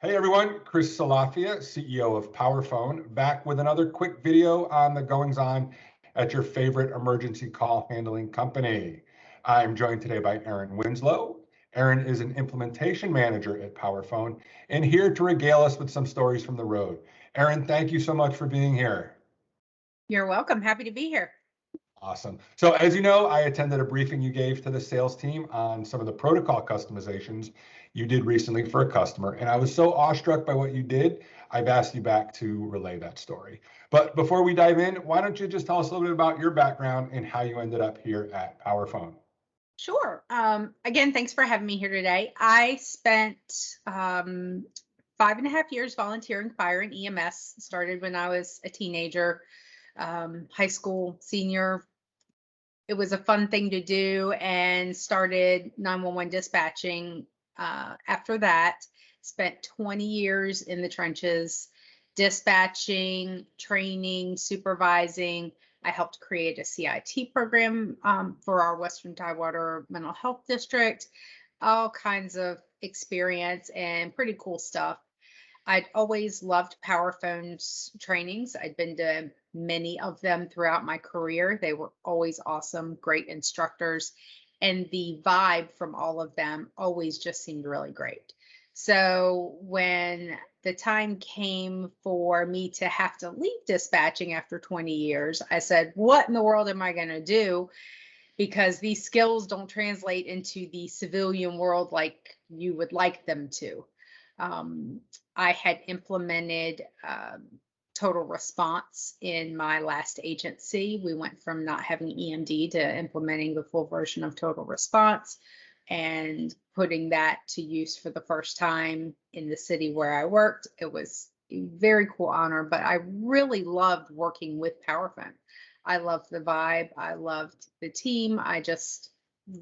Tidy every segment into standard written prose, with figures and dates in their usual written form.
Hey everyone, Chris Salafia, CEO of PowerPhone, back with another quick video on the goings on at your favorite emergency call handling company. I'm joined today by Erin Winslow. Erin is an implementation manager at PowerPhone and here to regale us with some stories from the road. Erin, thank you so much for being here. You're welcome. Happy to be here. Awesome. So as you know, I attended a briefing you gave to the sales team on some of the protocol customizations you did recently for a customer. And I was so awestruck by what you did, I've asked you back to relay that story. But before we dive in, why don't you just tell us a little bit about your background and how you ended up here at PowerPhone? Sure. Again, thanks for having me here today. I spent 5.5 years volunteering fire and EMS. Started when I was a teenager, high school senior. It was a fun thing to do, and started 911 dispatching. After that, spent 20 years in the trenches, dispatching, training, supervising. I helped create a CIT program for our Western Tidewater Mental Health District. All kinds of experience and pretty cool stuff. I'd always loved PowerPhone's trainings. I'd been to many of them throughout my career. They were always awesome, great instructors, and the vibe from all of them always just seemed really great. So when the time came for me to have to leave dispatching after 20 years, I said, what in the world am I going to do? Because these skills don't translate into the civilian world like you would like them to. Um, I had implemented total response in my last agency. We went from not having EMD to implementing the full version of total response and putting that to use for the first time in the city where I worked. It was a very cool honor, but I really loved working with PowerPhone. I loved the vibe. I loved the team. I just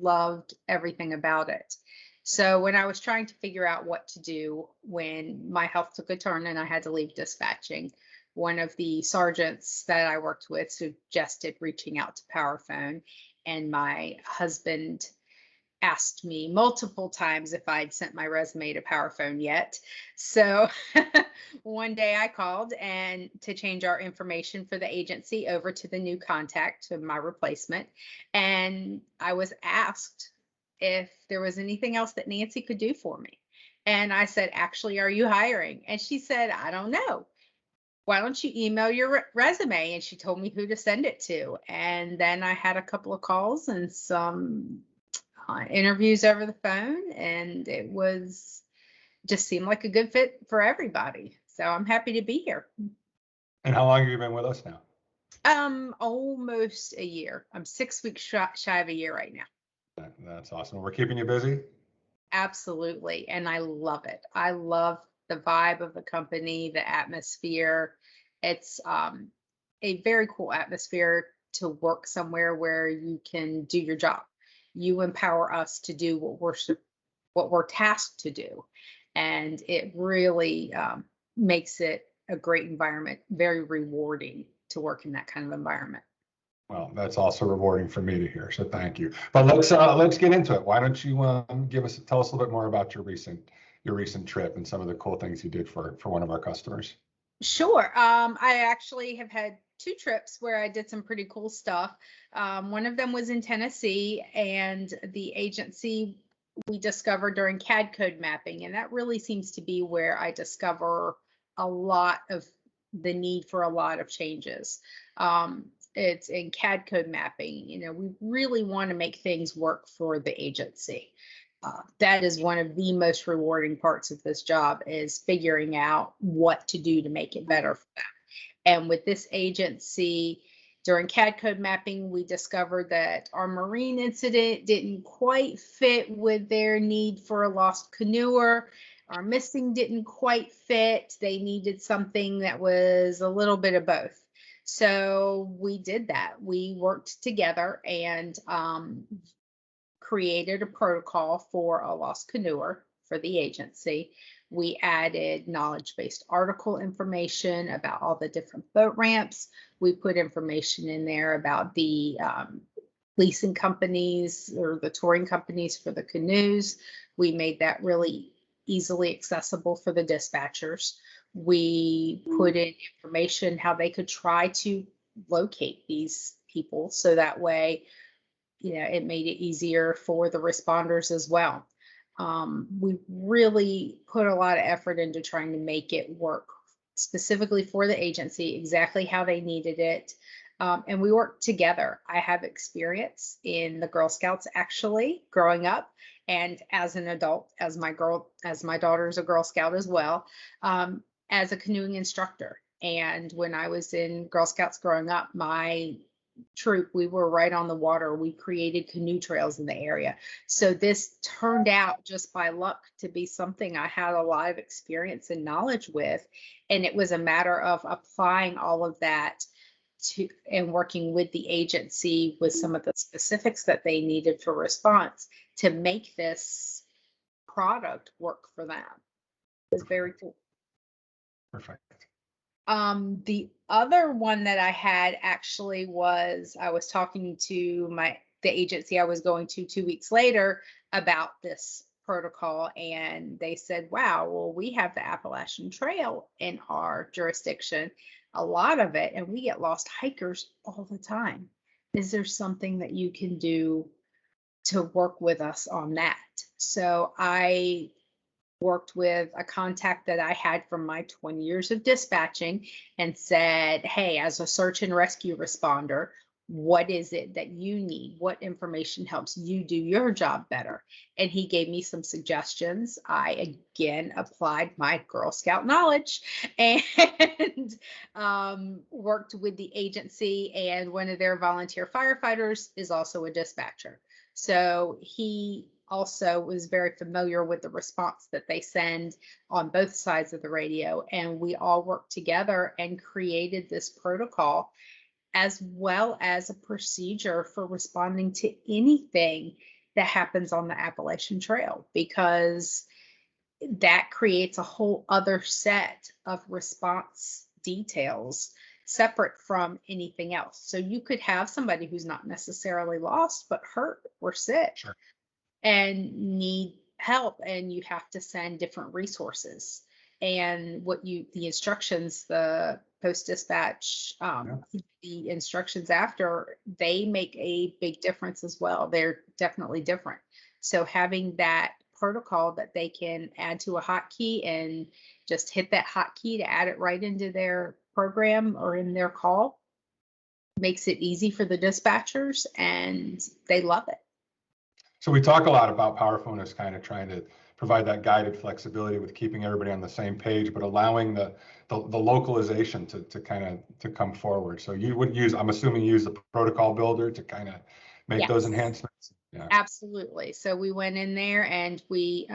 loved everything about it. So when I was trying to figure out what to do when my health took a turn and I had to leave dispatching, one of the sergeants that I worked with suggested reaching out to PowerPhone, and my husband asked me multiple times if I'd sent my resume to PowerPhone yet. So one day I called and to change our information for the agency over to the new contact, to my replacement, and I was asked if there was anything else that Nancy could do for me. And I said, actually, are you hiring? And she said, I don't know. Why don't you email your resume? And she told me who to send it to. And then I had a couple of calls and some interviews over the phone, and it was just seemed like a good fit for everybody. So I'm happy to be here. And how long have you been with us now? Almost a year. I'm 6 weeks shy of a year right now. That's awesome. We're keeping you busy? Absolutely. And I love it. I love the vibe of the company, the atmosphere. It's a very cool atmosphere to work somewhere where you can do your job. You empower us to do what we're tasked to do, and it really makes it a great environment, very rewarding to work in that kind of environment. Well, that's also rewarding for me to hear. So thank you. But let's get into it. Why don't you tell us a little bit more about your recent trip and some of the cool things you did for one of our customers. Sure. I actually have had two trips where I did some pretty cool stuff. One of them was in Tennessee, and the agency we discovered during CAD code mapping, and that really seems to be where I discover a lot of the need for a lot of changes. It's in CAD code mapping. We really want to make things work for the agency. That is one of the most rewarding parts of this job, is figuring out what to do to make it better for them. And with this agency, during CAD code mapping, we discovered that our marine incident didn't quite fit with their need for a lost canoer. Our missing didn't quite fit. They needed something that was a little bit of both. So we did that. We worked together and created a protocol for a lost canoer for the agency. We added knowledge-based article information about all the different boat ramps. We put information in there about the leasing companies or the touring companies for the canoes. We made that really easily accessible for the dispatchers. We put in information how they could try to locate these people, so that way, it made it easier for the responders as well. We really put a lot of effort into trying to make it work specifically for the agency, exactly how they needed it. And we worked together. I have experience in the Girl Scouts actually growing up, and as an adult, as my daughter's a Girl Scout as well, as a canoeing instructor. And when I was in Girl Scouts growing up, my troop, we were right on the water. We created canoe trails in the area. So this turned out just by luck to be something I had a lot of experience and knowledge with. And it was a matter of applying all of that to and working with the agency with some of the specifics that they needed for response to make this product work for them. It was very cool. Perfect. The other one that I had actually was I was talking to the agency I was going to 2 weeks later about this protocol, and they said, "Wow, well, we have the Appalachian Trail in our jurisdiction, a lot of it, and we get lost hikers all the time. Is there something that you can do to work with us on that?" So I worked with a contact that I had from my 20 years of dispatching and said, "Hey, as a search and rescue responder, what is it that you need? What information helps you do your job better?" And he gave me some suggestions. I again applied my Girl Scout knowledge and worked with the agency, and one of their volunteer firefighters is also a dispatcher. So he also was very familiar with the response that they send on both sides of the radio. And we all worked together and created this protocol, as well as a procedure for responding to anything that happens on the Appalachian Trail, because that creates a whole other set of response details separate from anything else. So you could have somebody who's not necessarily lost, but hurt or sick. Sure. And need help, and you have to send different resources. And the instructions, the post dispatch, the instructions after, they make a big difference as well. They're definitely different. So having that protocol that they can add to a hotkey and just hit that hotkey to add it right into their program or in their call makes it easy for the dispatchers, and they love it. So we talk a lot about PowerPhone as kind of trying to provide that guided flexibility with keeping everybody on the same page, but allowing the localization to kind of to come forward. So you would use, I'm assuming, use the protocol builder to kind of make those enhancements. Yeah. Absolutely. So we went in there and we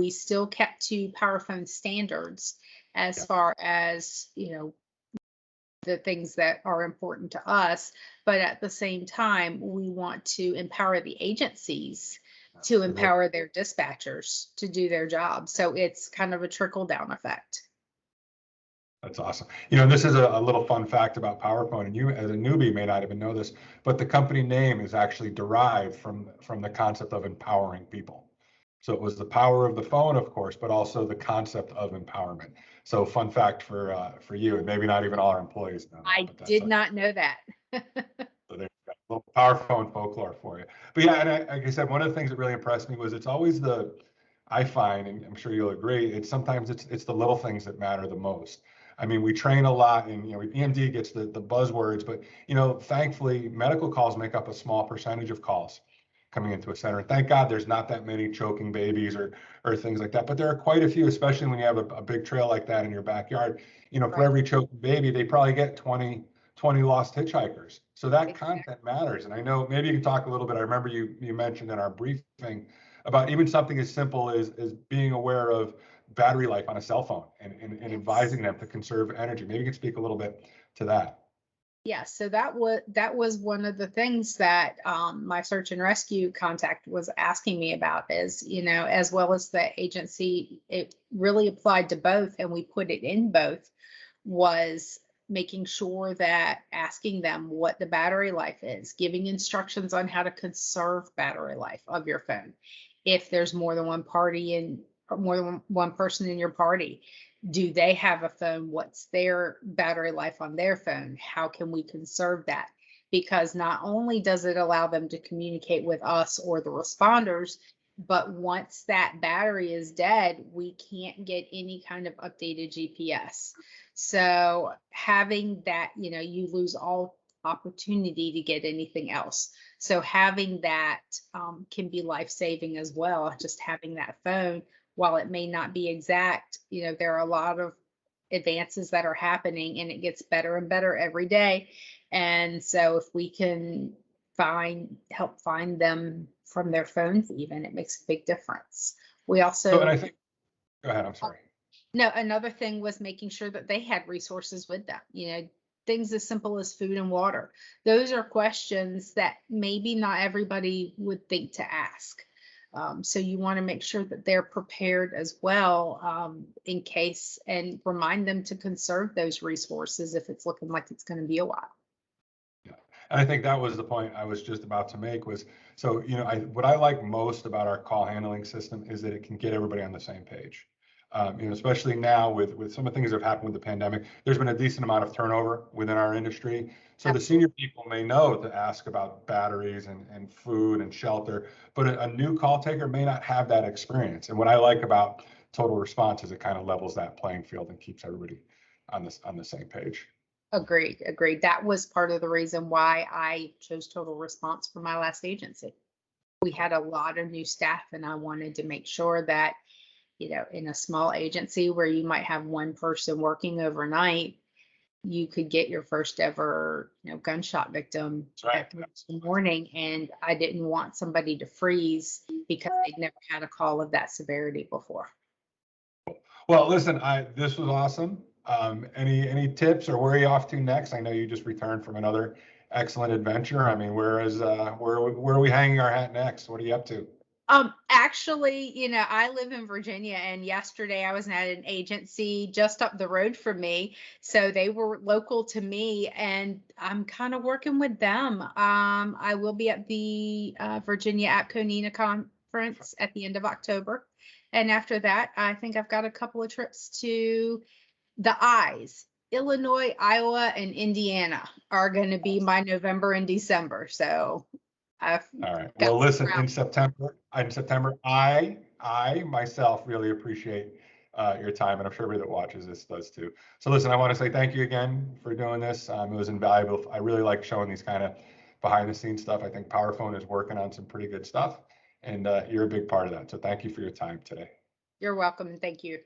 still kept to PowerPhone standards as far as, the things that are important to us, but at the same time, we want to empower the agencies to empower their dispatchers to do their job. So it's kind of a trickle down effect. That's awesome. This is a little fun fact about PowerPhone, and you as a newbie may not even know this, but the company name is actually derived from the concept of empowering people. So it was the power of the phone, of course, but also the concept of empowerment. So fun fact for you, and maybe not even all our employees know that. I did not know that. So there's a little PowerPhone folklore for you. But yeah, and like I said, one of the things that really impressed me was it's always I find, and I'm sure you'll agree, it's the little things that matter the most. I mean, we train a lot, and EMD gets the buzzwords, but thankfully, medical calls make up a small percentage of calls coming into a center. And thank God there's not that many choking babies or things like that. But there are quite a few, especially when you have a big trail like that in your backyard. For every choking baby, they probably get 20 lost hitchhikers. So that content matters. And I know maybe you can talk a little bit. I remember you mentioned in our briefing about even something as simple as being aware of battery life on a cell phone and advising them to conserve energy. Maybe you can speak a little bit to that. Yeah, so that was one of the things that my search and rescue contact was asking me about, is, as well as the agency, it really applied to both, and we put it in both, was making sure that asking them what the battery life is, giving instructions on how to conserve battery life of your phone. If there's more than one party more than one person in your party. Do they have a phone? What's their battery life on their phone? How can we conserve that? Because not only does it allow them to communicate with us or the responders, but once that battery is dead, we can't get any kind of updated GPS. So having that, you lose all opportunity to get anything else. So having that can be life saving as well. Just having that phone, while it may not be exact, there are a lot of advances that are happening and it gets better and better every day. And so if we can help find them from their phones, even, it makes a big difference. We So, and also, I think, go ahead, I'm sorry. no, another thing was making sure that they had resources with them, things as simple as food and water. Those are questions that maybe not everybody would think to ask. So you want to make sure that they're prepared as well, in case, and remind them to conserve those resources if it's looking like it's going to be a while. Yeah. And I think that was the point I was just about to make was, so, what I like most about our call handling system is that it can get everybody on the same page. Especially now with some of the things that have happened with the pandemic, there's been a decent amount of turnover within our industry. So the senior people may know to ask about batteries and food and shelter, but a new call taker may not have that experience. And what I like about Total Response is it kind of levels that playing field and keeps everybody on the same page. Agreed. That was part of the reason why I chose Total Response for my last agency. We had a lot of new staff, and I wanted to make sure that, in a small agency where you might have one person working overnight, you could get your first ever, gunshot victim That's right. at 3 in the morning. And I didn't want somebody to freeze because they'd never had a call of that severity before. Well, listen, this was awesome. Any tips, or where are you off to next? I know you just returned from another excellent adventure. I mean, where are we hanging our hat next? What are you up to? Actually, I live in Virginia, and yesterday I was at an agency just up the road from me. So they were local to me, and I'm kind of working with them. I will be at the Virginia APCO conference at the end of October. And after that, I think I've got a couple of trips to the I's. Illinois, Iowa, and Indiana are going to be my November and December. So I've All right. got Well, listen, around. in September, I myself really appreciate your time, and I'm sure everybody that watches this does too. So listen, I want to say thank you again for doing this. It was invaluable. I really like showing these kind of behind the scenes stuff. I think PowerPhone is working on some pretty good stuff, and you're a big part of that. So thank you for your time today. You're welcome, and thank you.